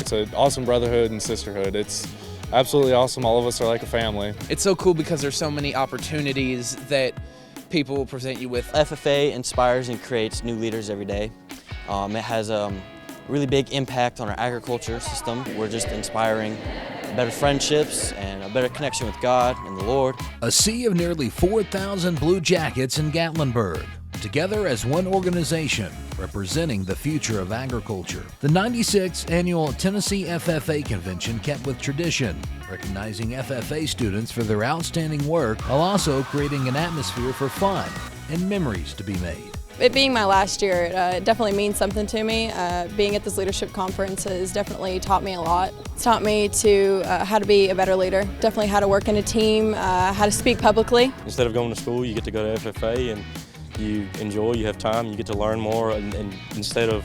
It's an awesome brotherhood and sisterhood. It's absolutely awesome. All of us are like a family. It's so cool because there's so many opportunities that people will present you with. FFA inspires and creates new leaders every day. It has a really big impact on our agriculture system. We're just inspiring better friendships and a better connection with God and the Lord. A sea of nearly 4,000 Blue Jackets in Gatlinburg, together as one organization representing the future of agriculture. The 96th annual Tennessee FFA Convention kept with tradition, recognizing FFA students for their outstanding work while also creating an atmosphere for fun and memories to be made. It being my last year, it definitely means something to me. Being at this leadership conference has definitely taught me a lot. It's taught me to how to be a better leader, definitely how to work in a team, how to speak publicly. Instead of going to school, you get to go to FFA and you enjoy, you have time, you get to learn more, and instead of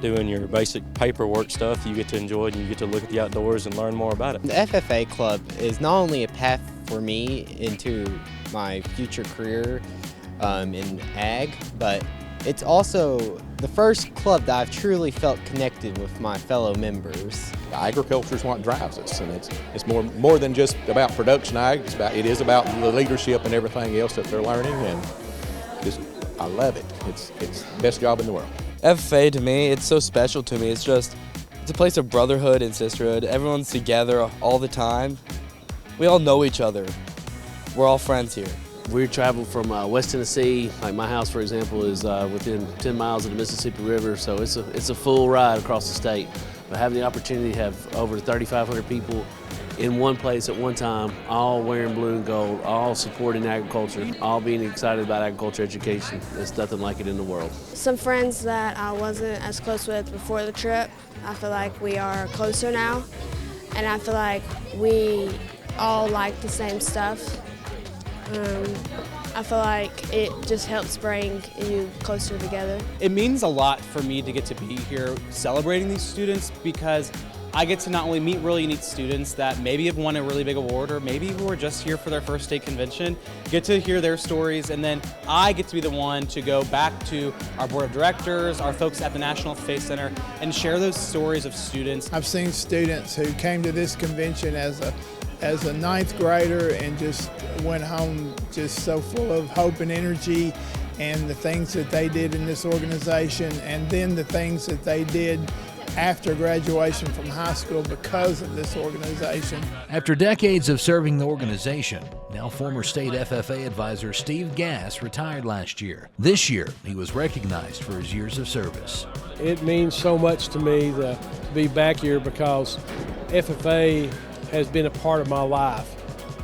doing your basic paperwork stuff, you get to enjoy it and you get to look at the outdoors and learn more about it. The FFA Club is not only a path for me into my future career in ag, but it's also the first club that I've truly felt connected with my fellow members. Agriculture is what drives us, and it's more than just about production ag. It is about the leadership and everything else that they're learning, and I love it. It's the best job in the world. FFA to me, it's so special to me. It's a place of brotherhood and sisterhood. Everyone's together all the time. We all know each other. We're all friends here. We travel from West Tennessee. Like my house, for example, is within 10 miles of the Mississippi River, so it's a full ride across the state. But having the opportunity to have over 3,500 people in one place at one time, all wearing blue and gold, all supporting agriculture, all being excited about agriculture education, there's nothing like it in the world. Some friends that I wasn't as close with before the trip, I feel like we are closer now, and I feel like we all like the same stuff. I feel like it just helps bring you closer together. It means a lot for me to get to be here celebrating these students, because I get to not only meet really neat students that maybe have won a really big award or maybe who are just here for their first state convention, get to hear their stories, and then I get to be the one to go back to our board of directors, our folks at the National FFA Center, and share those stories of students. I've seen students who came to this convention as a ninth grader and just went home just so full of hope and energy, and the things that they did in this organization, and then the things that they did after graduation from high school because of this organization. After decades of serving the organization, now former state FFA advisor Steve Gass retired last year. This year, he was recognized for his years of service. It means so much to me to be back here, because FFA has been a part of my life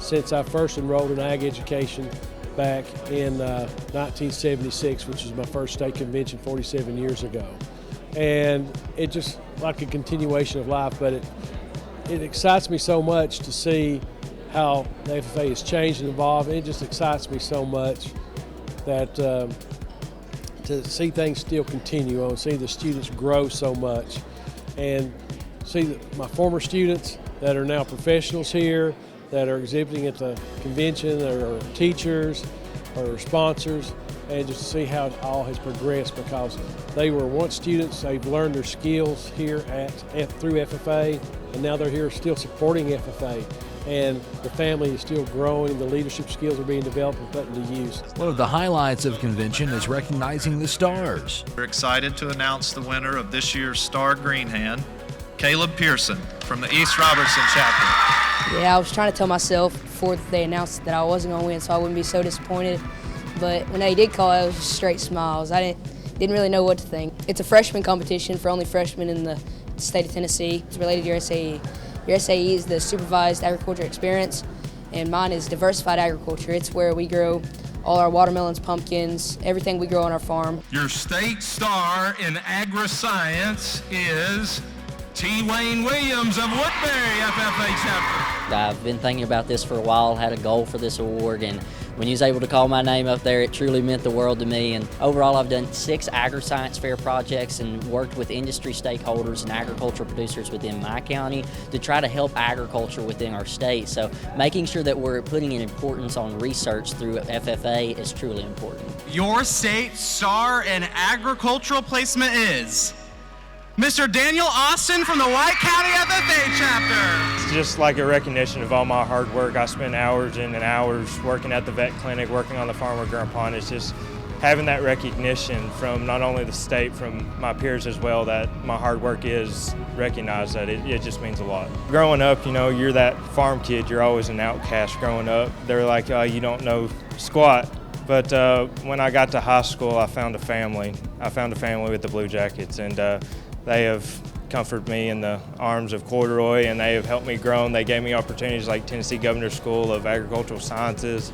since I first enrolled in ag education back in 1976, which was my first state convention 47 years ago. And it just like a continuation of life, but it excites me so much to see how the FFA has changed and evolved, and it just excites me so much that to see things still continue on, see the students grow so much, and see my former students that are now professionals here, that are exhibiting at the convention, that are teachers or sponsors, and just to see how it all has progressed, because they were once students, they've learned their skills here through FFA, and now they're here still supporting FFA. And the family is still growing, the leadership skills are being developed and put into use. One of the highlights of convention is recognizing the stars. We're excited to announce the winner of this year's Star Green Hand, Caleb Pearson from the East Robertson chapter. Yeah, I was trying to tell myself before they announced that I wasn't going to win, so I wouldn't be so disappointed. But when they did call it, was just straight smiles. I didn't really know what to think. It's a freshman competition for only freshmen in the state of Tennessee. It's related to your SAE. Your SAE is the Supervised Agriculture Experience, and mine is Diversified Agriculture. It's where we grow all our watermelons, pumpkins, everything we grow on our farm. Your state star in agri-science is T. Wayne Williams of Woodbury FFA chapter. I've been thinking about this for a while, had a goal for this award, and when you was able to call my name up there, it truly meant the world to me. And overall, I've done 6 agri-science fair projects and worked with industry stakeholders and agricultural producers within my county to try to help agriculture within our state. So making sure that we're putting an importance on research through FFA is truly important. Your state star in agricultural placement is Mr. Daniel Austin from the White County FFA chapter. It's just like a recognition of all my hard work. I spend hours and hours working at the vet clinic, working on the farm with Grandpa, and it's just having that recognition from not only the state, from my peers as well, that my hard work is recognized, that it just means a lot. Growing up, you know, you're that farm kid, you're always an outcast growing up. They're like, oh, you don't know squat. But when I got to high school, I found a family. I found a family with the Blue Jackets, and they have comforted me in the arms of Corduroy, and they have helped me grow, and they gave me opportunities like Tennessee Governor's School of Agricultural Sciences.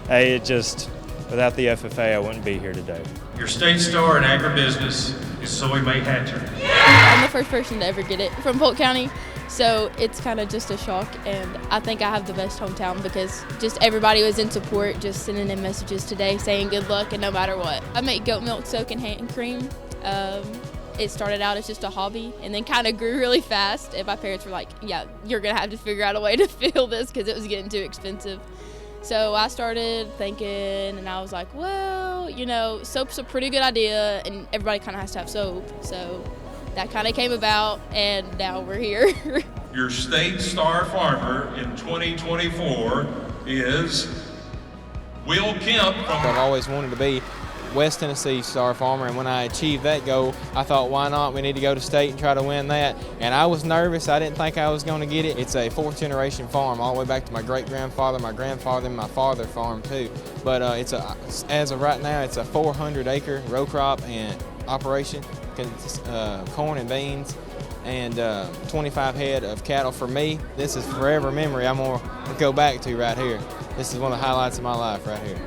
Hey, it just, without the FFA, I wouldn't be here today. Your state star in agribusiness is Zoe Mae Hatcher. I'm the first person to ever get it from Polk County, so it's kind of just a shock, and I think I have the best hometown because just everybody was in support, just sending in messages today saying good luck and no matter what. I make goat milk soak and hand cream. It started out as just a hobby and then kind of grew really fast, and my parents were like, yeah, you're going to have to figure out a way to fill this because it was getting too expensive. So I started thinking, and I was like, well, you know, soap's a pretty good idea, and everybody kind of has to have soap. So that kind of came about, and now we're here. Your state star farmer in 2024 is Will Kemp. I've always wanted to be West Tennessee star farmer, and when I achieved that goal, I thought, why not? We need to go to state and try to win that. And I was nervous. I didn't think I was going to get it. It's a fourth generation farm, all the way back to my great grandfather, my grandfather, and my father farm too. But as of right now, it's a 400-acre row crop and operation, corn and beans, and 25 head of cattle. For me, this is forever memory I'm going to go back to right here. This is one of the highlights of my life right here.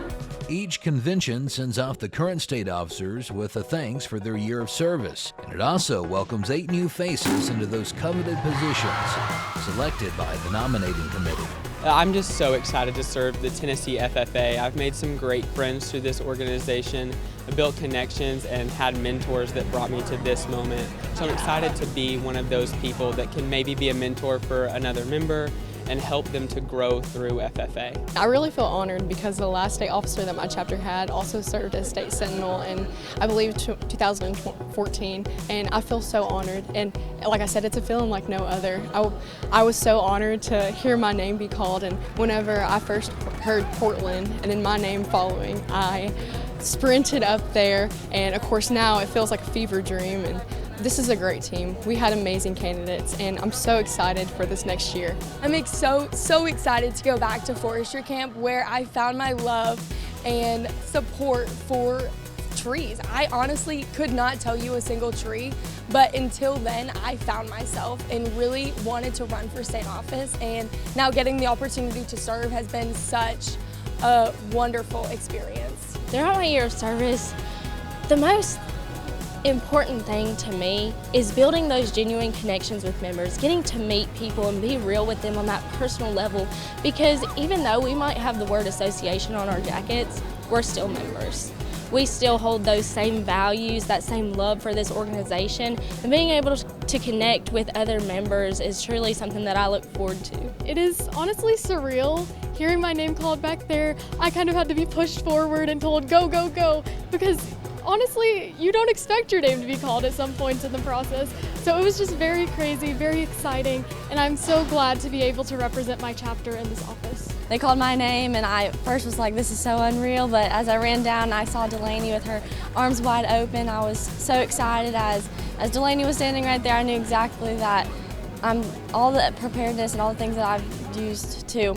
Each convention sends off the current state officers with a thanks for their year of service, and it also welcomes 8 new faces into those coveted positions, selected by the nominating committee. I'm just so excited to serve the Tennessee FFA. I've made some great friends through this organization. I built connections and had mentors that brought me to this moment. So I'm excited to be one of those people that can maybe be a mentor for another member and help them to grow through FFA. I really feel honored because the last state officer that my chapter had also served as state sentinel in, I believe, 2014, and I feel so honored. And like I said, it's a feeling like no other. I was so honored to hear my name be called, and whenever I first heard Portland and then my name following, I sprinted up there, and of course now it feels like a fever dream. And this is a great team. We had amazing candidates, and I'm so excited for this next year. I'm so excited to go back to forestry camp where I found my love and support for trees. I honestly could not tell you a single tree, but until then I found myself and really wanted to run for state office, and now getting the opportunity to serve has been such a wonderful experience. Throughout my year of service, the most important thing to me is building those genuine connections with members, getting to meet people and be real with them on that personal level, because even though we might have the word association on our jackets, we're still members. We still hold those same values, that same love for this organization, and being able to connect with other members is truly something that I look forward to. It is honestly surreal hearing my name called back there. I kind of had to be pushed forward and told go, go, go, because honestly, you don't expect your name to be called at some points in the process. So it was just very crazy, very exciting, and I'm so glad to be able to represent my chapter in this office. They called my name, and I first was like, this is so unreal, but as I ran down, I saw Delaney with her arms wide open. I was so excited. As Delaney was standing right there, I knew exactly that all the preparedness and all the things that I've used to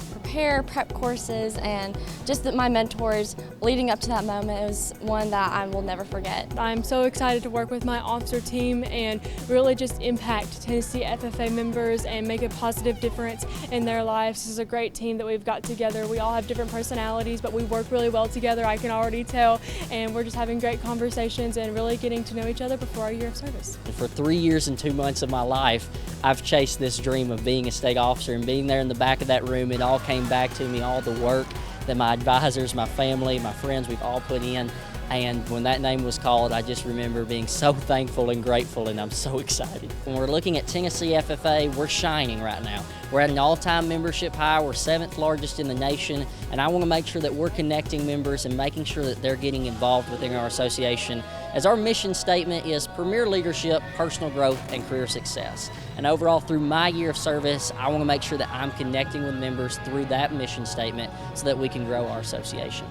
prep courses, and just that my mentors leading up to that moment, it was one that I will never forget. I'm so excited to work with my officer team and really just impact Tennessee FFA members and make a positive difference in their lives. This is a great team that we've got together. We all have different personalities, but we work really well together, I can already tell, and we're just having great conversations and really getting to know each other before our year of service. For 3 years and 2 months of my life, I've chased this dream of being a state officer, and being there in the back of that room, it all came back to me, all the work that my advisors, my family, my friends, we've all put in. And when that name was called, I just remember being so thankful and grateful, and I'm so excited. When we're looking at Tennessee FFA, we're shining right now. We're at an all-time membership high. We're 7th largest in the nation, and I want to make sure that we're connecting members and making sure that they're getting involved within our association, as our mission statement is premier leadership, personal growth, and career success. And overall, through my year of service, I want to make sure that I'm connecting with members through that mission statement so that we can grow our association.